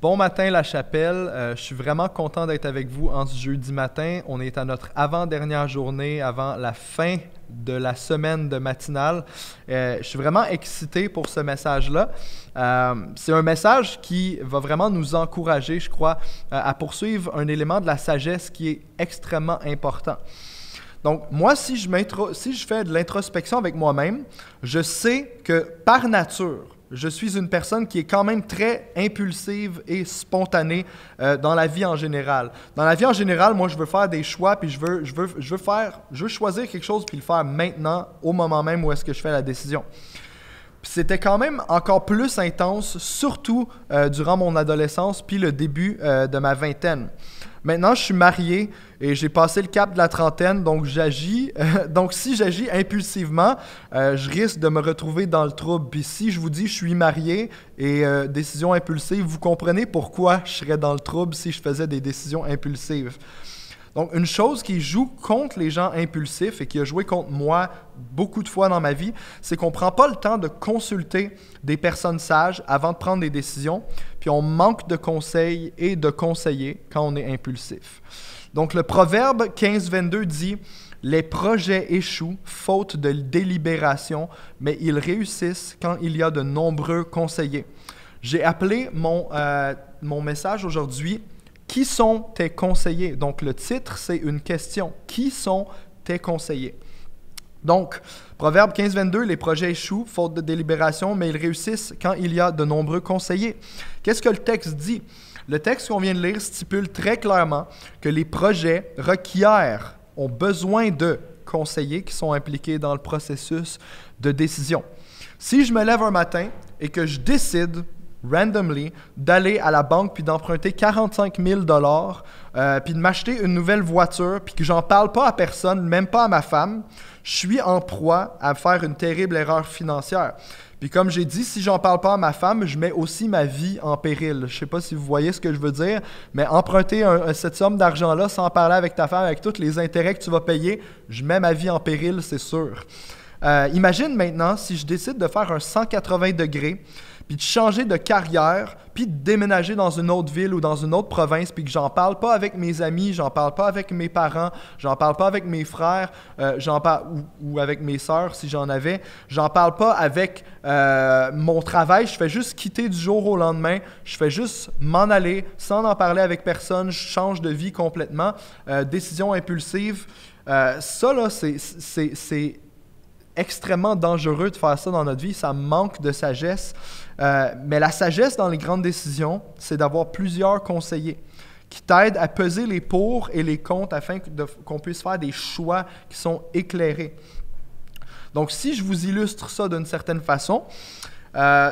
Bon matin la chapelle, je suis vraiment content d'être avec vous en ce jeudi matin. On est à notre avant-dernière journée avant la fin de la semaine de matinale. Je suis vraiment excité pour ce message-là. C'est un message qui va vraiment nous encourager, je crois, à poursuivre un élément de la sagesse qui est extrêmement important. Donc, moi, si je fais de l'introspection avec moi-même, je sais que par nature, je suis une personne qui est quand même très impulsive et spontanée dans la vie en général. Dans la vie en général, moi, je veux faire des choix, puis je veux choisir quelque chose, puis le faire maintenant, au moment même où est-ce que je fais la décision. Puis c'était quand même encore plus intense, surtout durant mon adolescence, puis le début de ma vingtaine. Maintenant, je suis marié et j'ai passé le cap de la trentaine, donc j'agis. Donc, si j'agis impulsivement, je risque de me retrouver dans le trouble. Puis si je vous dis je suis marié et décision impulsive, vous comprenez pourquoi je serais dans le trouble si je faisais des décisions impulsives. Donc, une chose qui joue contre les gens impulsifs et qui a joué contre moi beaucoup de fois dans ma vie, c'est qu'on ne prend pas le temps de consulter des personnes sages avant de prendre des décisions, puis on manque de conseils et de conseillers quand on est impulsif. Donc, le proverbe 15-22 dit « Les projets échouent faute de délibération, mais ils réussissent quand il y a de nombreux conseillers. » J'ai appelé mon message aujourd'hui « Qui sont tes conseillers? » Donc, le titre, c'est une question. Qui sont tes conseillers? Donc, Proverbe 15-22, les projets échouent, faute de délibération, mais ils réussissent quand il y a de nombreux conseillers. Qu'est-ce que le texte dit? Le texte qu'on vient de lire stipule très clairement que les projets ont besoin de conseillers qui sont impliqués dans le processus de décision. Si je me lève un matin et que je décide randomly, d'aller à la banque puis d'emprunter 45 000 $, puis de m'acheter une nouvelle voiture, puis que j'en parle pas à personne, même pas à ma femme, je suis en proie à faire une terrible erreur financière. Puis comme j'ai dit, si j'en parle pas à ma femme, je mets aussi ma vie en péril. Je sais pas si vous voyez ce que je veux dire, mais emprunter cette somme d'argent-là sans parler avec ta femme, avec tous les intérêts que tu vas payer, je mets ma vie en péril, c'est sûr. Imagine maintenant si je décide de faire un 180 degrés, puis de changer de carrière, puis de déménager dans une autre ville ou dans une autre province, puis que j'en parle pas avec mes amis, j'en parle pas avec mes parents, j'en parle pas avec mes frères, ou avec mes sœurs si j'en avais, j'en parle pas avec mon travail, je fais juste quitter du jour au lendemain, je fais juste m'en aller sans en parler avec personne, je change de vie complètement, décision impulsive. Ça, là, c'est extrêmement dangereux de faire ça dans notre vie, ça manque de sagesse. Mais la sagesse dans les grandes décisions, c'est d'avoir plusieurs conseillers qui t'aident à peser les pour et les contre afin qu'on puisse faire des choix qui sont éclairés. Donc, si je vous illustre ça d'une certaine façon,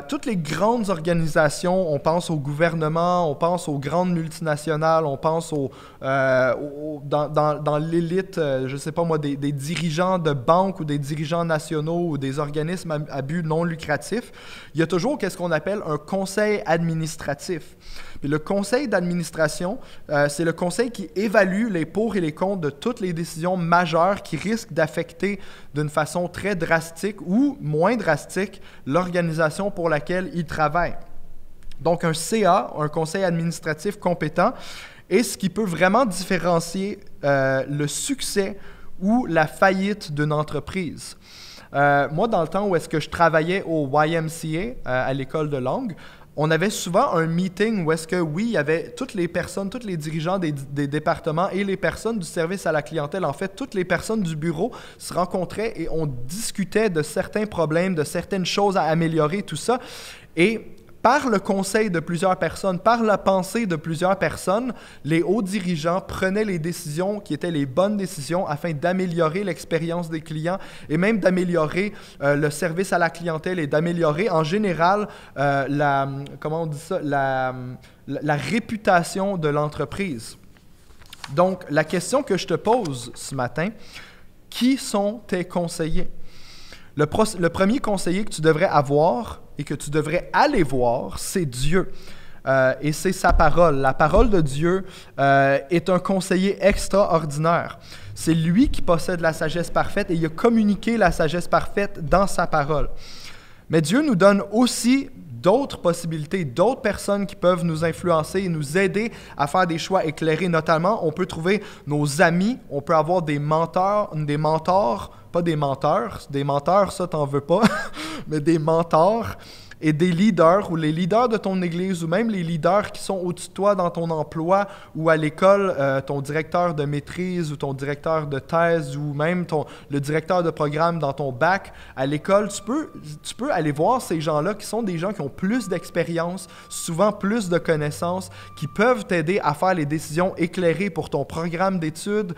toutes les grandes organisations, on pense au gouvernement, on pense aux grandes multinationales, on pense dans l'élite, je ne sais pas moi, des dirigeants de banques ou des dirigeants nationaux ou des organismes à but non lucratif. Il y a toujours qu'est-ce qu'on appelle un conseil administratif. Puis le conseil d'administration, c'est le conseil qui évalue les pour et les contre de toutes les décisions majeures qui risquent d'affecter d'une façon très drastique ou moins drastique l'organisation pour laquelle il travaille. Donc un CA, un conseil administratif compétent, est ce qui peut vraiment différencier le succès ou la faillite d'une entreprise. Moi, dans le temps où est-ce que je travaillais au YMCA, à l'école de langue, on avait souvent un meeting où est-ce que, oui, il y avait toutes les personnes, tous les dirigeants des départements et les personnes du service à la clientèle, en fait, toutes les personnes du bureau se rencontraient et on discutait de certains problèmes, de certaines choses à améliorer, tout ça. Et par le conseil de plusieurs personnes, par la pensée de plusieurs personnes, les hauts dirigeants prenaient les décisions qui étaient les bonnes décisions afin d'améliorer l'expérience des clients et même d'améliorer le service à la clientèle et d'améliorer en général la réputation de l'entreprise. Donc, la question que je te pose ce matin, qui sont tes conseillers? Le premier conseiller que tu devrais avoir et que tu devrais aller voir, c'est Dieu. et c'est sa parole. La parole de Dieu est un conseiller extraordinaire. C'est lui qui possède la sagesse parfaite et il a communiqué la sagesse parfaite dans sa parole. Mais Dieu nous donne aussi d'autres possibilités, d'autres personnes qui peuvent nous influencer et nous aider à faire des choix éclairés. Notamment, on peut trouver nos amis, on peut avoir des mentors, pas des menteurs, ça t'en veux pas, mais des mentors et des leaders, ou les leaders de ton église, ou même les leaders qui sont au-dessus de toi dans ton emploi ou à l'école, ton directeur de maîtrise ou ton directeur de thèse ou même le directeur de programme dans ton bac. À l'école, tu peux aller voir ces gens-là qui sont des gens qui ont plus d'expérience, souvent plus de connaissances, qui peuvent t'aider à faire les décisions éclairées pour ton programme d'études,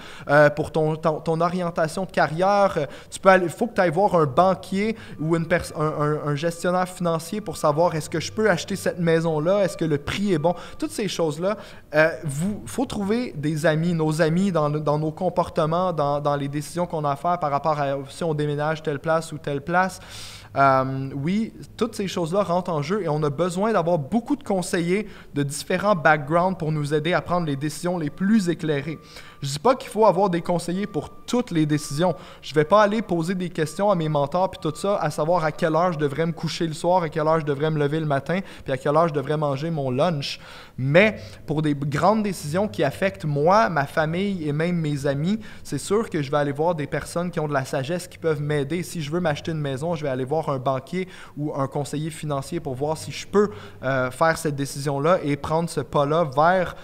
pour ton orientation de carrière. Il faut que tu ailles voir un banquier ou un gestionnaire financier pour savoir est-ce que je peux acheter cette maison-là, est-ce que le prix est bon. Toutes ces choses-là, faut trouver des amis, nos amis dans nos comportements, dans les décisions qu'on a à faire par rapport à si on déménage telle place ou telle place. Oui, toutes ces choses-là rentrent en jeu et on a besoin d'avoir beaucoup de conseillers de différents backgrounds pour nous aider à prendre les décisions les plus éclairées. Je ne dis pas qu'il faut avoir des conseillers pour toutes les décisions. Je ne vais pas aller poser des questions à mes mentors puis tout ça, à savoir à quelle heure je devrais me coucher le soir, à quelle heure je devrais me lever le matin, puis à quelle heure je devrais manger mon lunch. Mais pour des grandes décisions qui affectent moi, ma famille et même mes amis, c'est sûr que je vais aller voir des personnes qui ont de la sagesse qui peuvent m'aider. Si je veux m'acheter une maison, je vais aller voir un banquier ou un conseiller financier pour voir si je peux faire cette décision-là et prendre ce pas-là vers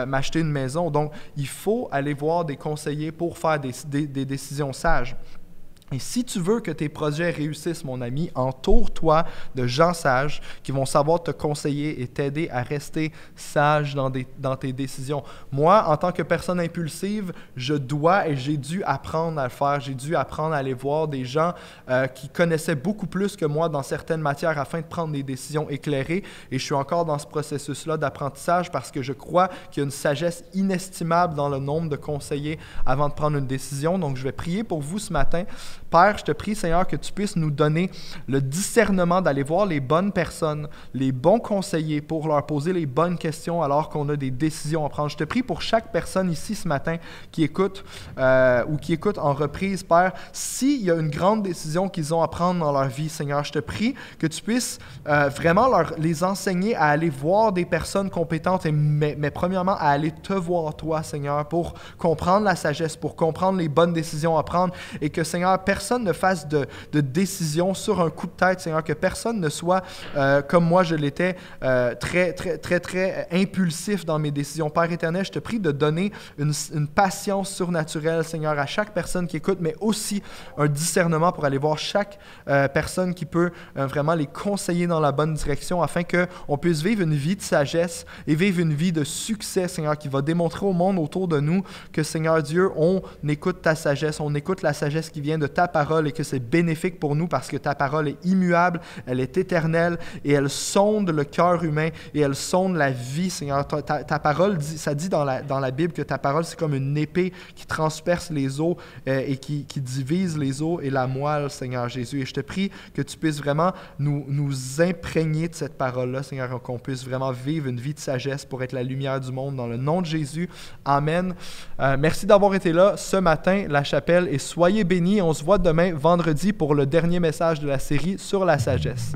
m'acheter une maison. Donc, il faut aller voir des conseillers pour faire des décisions sages. Et si tu veux que tes projets réussissent, mon ami, entoure-toi de gens sages qui vont savoir te conseiller et t'aider à rester sage dans tes décisions. Moi, en tant que personne impulsive, j'ai dû apprendre à le faire. J'ai dû apprendre à aller voir des gens qui connaissaient beaucoup plus que moi dans certaines matières afin de prendre des décisions éclairées. Et je suis encore dans ce processus-là d'apprentissage parce que je crois qu'il y a une sagesse inestimable dans le nombre de conseillers avant de prendre une décision. Donc, je vais prier pour vous ce matin. Père, je te prie, Seigneur, que tu puisses nous donner le discernement d'aller voir les bonnes personnes, les bons conseillers pour leur poser les bonnes questions alors qu'on a des décisions à prendre. Je te prie pour chaque personne ici ce matin qui écoute ou qui écoute en reprise, Père, s'il y a une grande décision qu'ils ont à prendre dans leur vie, Seigneur, je te prie que tu puisses vraiment les enseigner à aller voir des personnes compétentes, mais premièrement à aller te voir toi, Seigneur, pour comprendre la sagesse, pour comprendre les bonnes décisions à prendre et que, Seigneur, personne ne fasse de décision sur un coup de tête, Seigneur, que personne ne soit, comme moi je l'étais, très impulsif dans mes décisions. Père éternel, je te prie de donner une patience surnaturelle, Seigneur, à chaque personne qui écoute, mais aussi un discernement pour aller voir chaque personne qui peut vraiment les conseiller dans la bonne direction afin qu'on puisse vivre une vie de sagesse et vivre une vie de succès, Seigneur, qui va démontrer au monde autour de nous que, Seigneur Dieu, on écoute ta sagesse, on écoute la sagesse qui vient de ta parole et que c'est bénéfique pour nous parce que ta parole est immuable, elle est éternelle et elle sonde le cœur humain et elle sonde la vie, Seigneur. Ta parole, ça dit dans la Bible que ta parole, c'est comme une épée qui transperce les os et qui divise les os et la moelle, Seigneur Jésus. Et je te prie que tu puisses vraiment nous imprégner de cette parole-là, Seigneur, qu'on puisse vraiment vivre une vie de sagesse pour être la lumière du monde. Dans le nom de Jésus, Amen. Merci d'avoir été là ce matin, la chapelle, et soyez bénis. On se voit demain, vendredi, pour le dernier message de la série sur la sagesse.